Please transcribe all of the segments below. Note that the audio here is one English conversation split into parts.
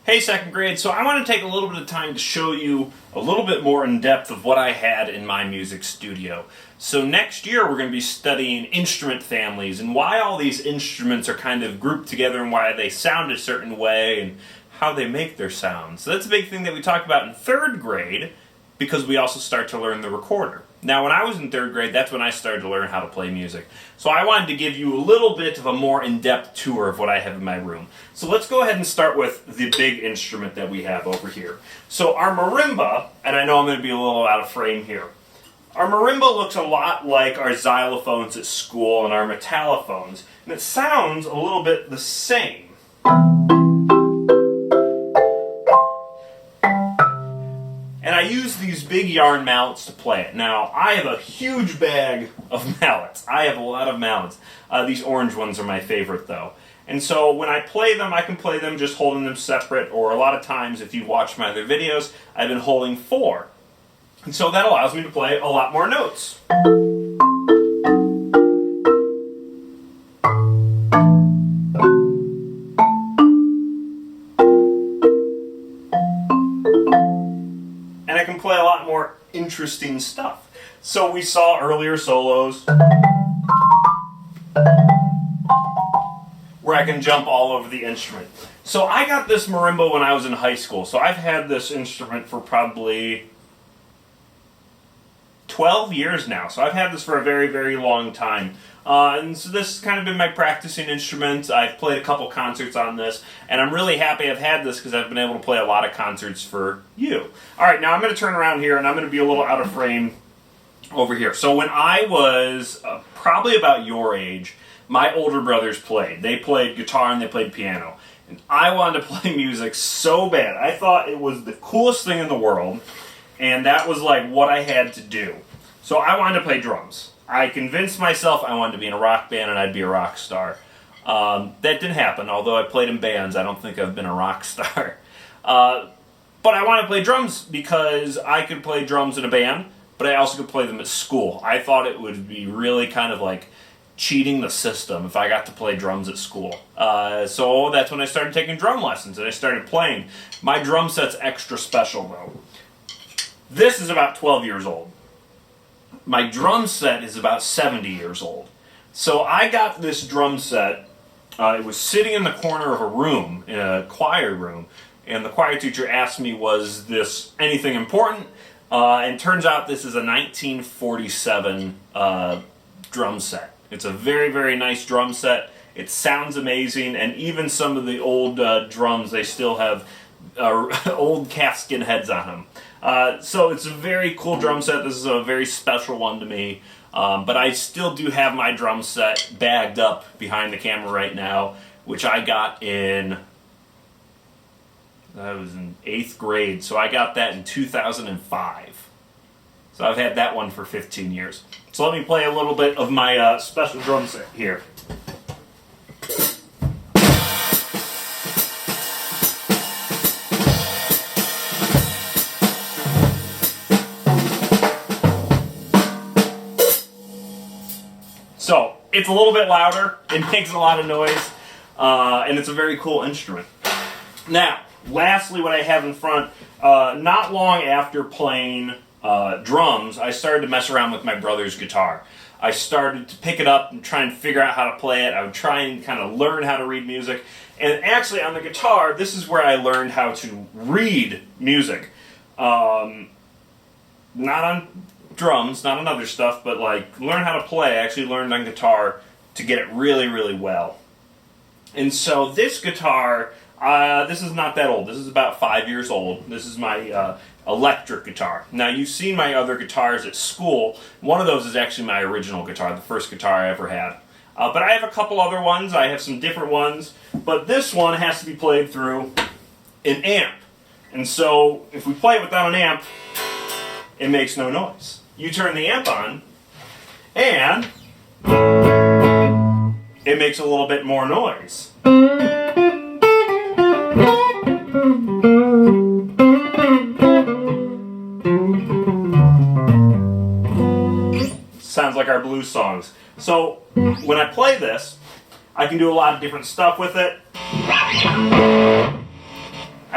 Hey, second grade, so I want to take a little bit of time to show you a little bit more in depth of what I had in my music studio. So next year we're going to be studying instrument families and why all these instruments are kind of grouped together and why they sound a certain way and how they make their sound. So that's a big thing that we talk about in third grade because we also start to learn the recorder. Now when I was in third grade, that's when I started to learn how to play music. So I wanted to give you a little bit of a more in-depth tour of what I have in my room. So let's go ahead and start with the big instrument that we have over here. So our marimba, and I know I'm going to be a little out of frame here. Our marimba looks a lot like our xylophones at school and our metallophones, and it sounds a little bit the same. And I use these big yarn mallets to play it. Now, I have a huge bag of mallets. I have a lot of mallets. These orange ones are my favorite, though. And so when I play them, I can play them just holding them separate, or a lot of times, if you've watched my other videos, I've been holding 4. And so that allows me to play a lot more notes. And I can play a lot more interesting stuff. So we saw earlier solos where I can jump all over the instrument. So I got this marimba when I was in high school. So I've had this instrument for probably 12 years now. So I've had this for a very, very long time. And so this has kind of been my practicing instrument. I've played a couple concerts on this, and I'm really happy I've had this because I've been able to play a lot of concerts for you. Alright, now I'm going to turn around here, and I'm going to be a little out of frame over here. So when I was probably about your age, my older brothers played. They played guitar and they played piano. And I wanted to play music so bad. I thought it was the coolest thing in the world, and that was like what I had to do. So I wanted to play drums. I convinced myself I wanted to be in a rock band and I'd be a rock star. That didn't happen, although I played in bands. I don't think I've been a rock star. But I wanted to play drums because I could play drums in a band, but I also could play them at school. I thought it would be really kind of like cheating the system if I got to play drums at school. So that's when I started taking drum lessons and I started playing. My drum set's extra special though. This is about 12 years old. My drum set is about 70 years old. So I got this drum set. It was sitting in the corner of a room, in a choir room, and the choir teacher asked me, was this anything important? And turns out this is a 1947 drum set. It's a very, very nice drum set. It sounds amazing, and even some of the old drums, they still have old calfskin heads on them. So it's a very cool drum set. This is a very special one to me. But I still do have my drum set bagged up behind the camera right now, which I got in, I was in 8th grade. So I got that in 2005. So I've had that one for 15 years. So let me play a little bit of my special drum set here. So, it's a little bit louder, it makes a lot of noise, and it's a very cool instrument. Now, lastly, what I have in front, not long after playing drums, I started to mess around with my brother's guitar. I started to pick it up and try and figure out how to play it. I would try and kind of learn how to read music. And actually, on the guitar, this is where I learned how to read music. Not on drums, not on other stuff, but like learn how to play. I actually learned on guitar to get it really, really well. And so this guitar, this is not that old. This is about 5 years old. This is my electric guitar. Now you've seen my other guitars at school. One of those is actually my original guitar, the first guitar I ever had. But I have a couple other ones. I have some different ones. But this one has to be played through an amp. And so if we play it without an amp, it makes no noise. You turn the amp on, and it makes a little bit more noise. Sounds like our blues songs. So when I play this, I can do a lot of different stuff with it.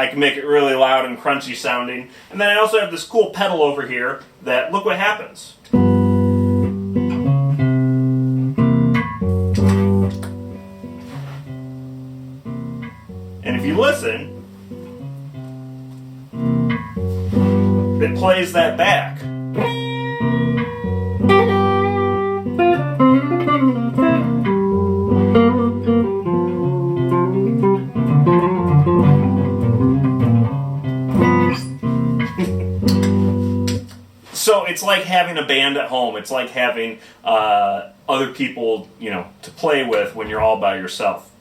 I I can make it really loud and crunchy sounding. And then I also have this cool pedal over here that, look what happens. And if you listen, it plays that back. So it's like having a band at home. It's like having other people, to play with when you're all by yourself.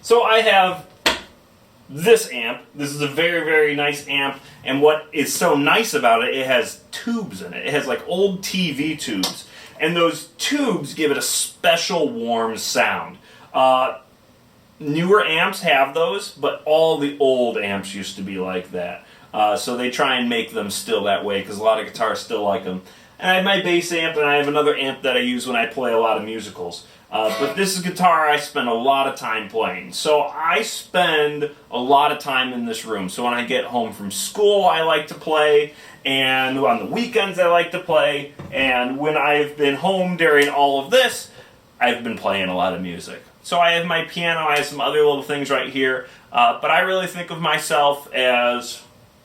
So I have this amp. This is a very, very nice amp, and what is so nice about it, it has tubes in it. It has like old TV tubes, and those tubes give it a special warm sound. Newer amps have those, but all the old amps used to be like that. So they try and make them still that way, because a lot of guitars still like them. And I have my bass amp, and I have another amp that I use when I play a lot of musicals. But this is a guitar I spend a lot of time playing. So I spend a lot of time in this room. So when I get home from school, I like to play. And on the weekends, I like to play. And when I've been home during all of this, I've been playing a lot of music. So I have my piano, I have some other little things right here. But I really think of myself as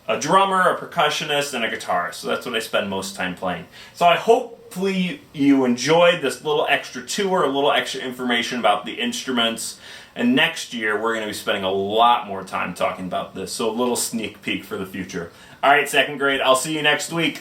a drummer, a percussionist, and a guitarist. So that's what I spend most time playing. So I hopefully you enjoyed this little extra tour, a little extra information about the instruments. And next year, we're going to be spending a lot more time talking about this. So a little sneak peek for the future. All right, second grade, I'll see you next week.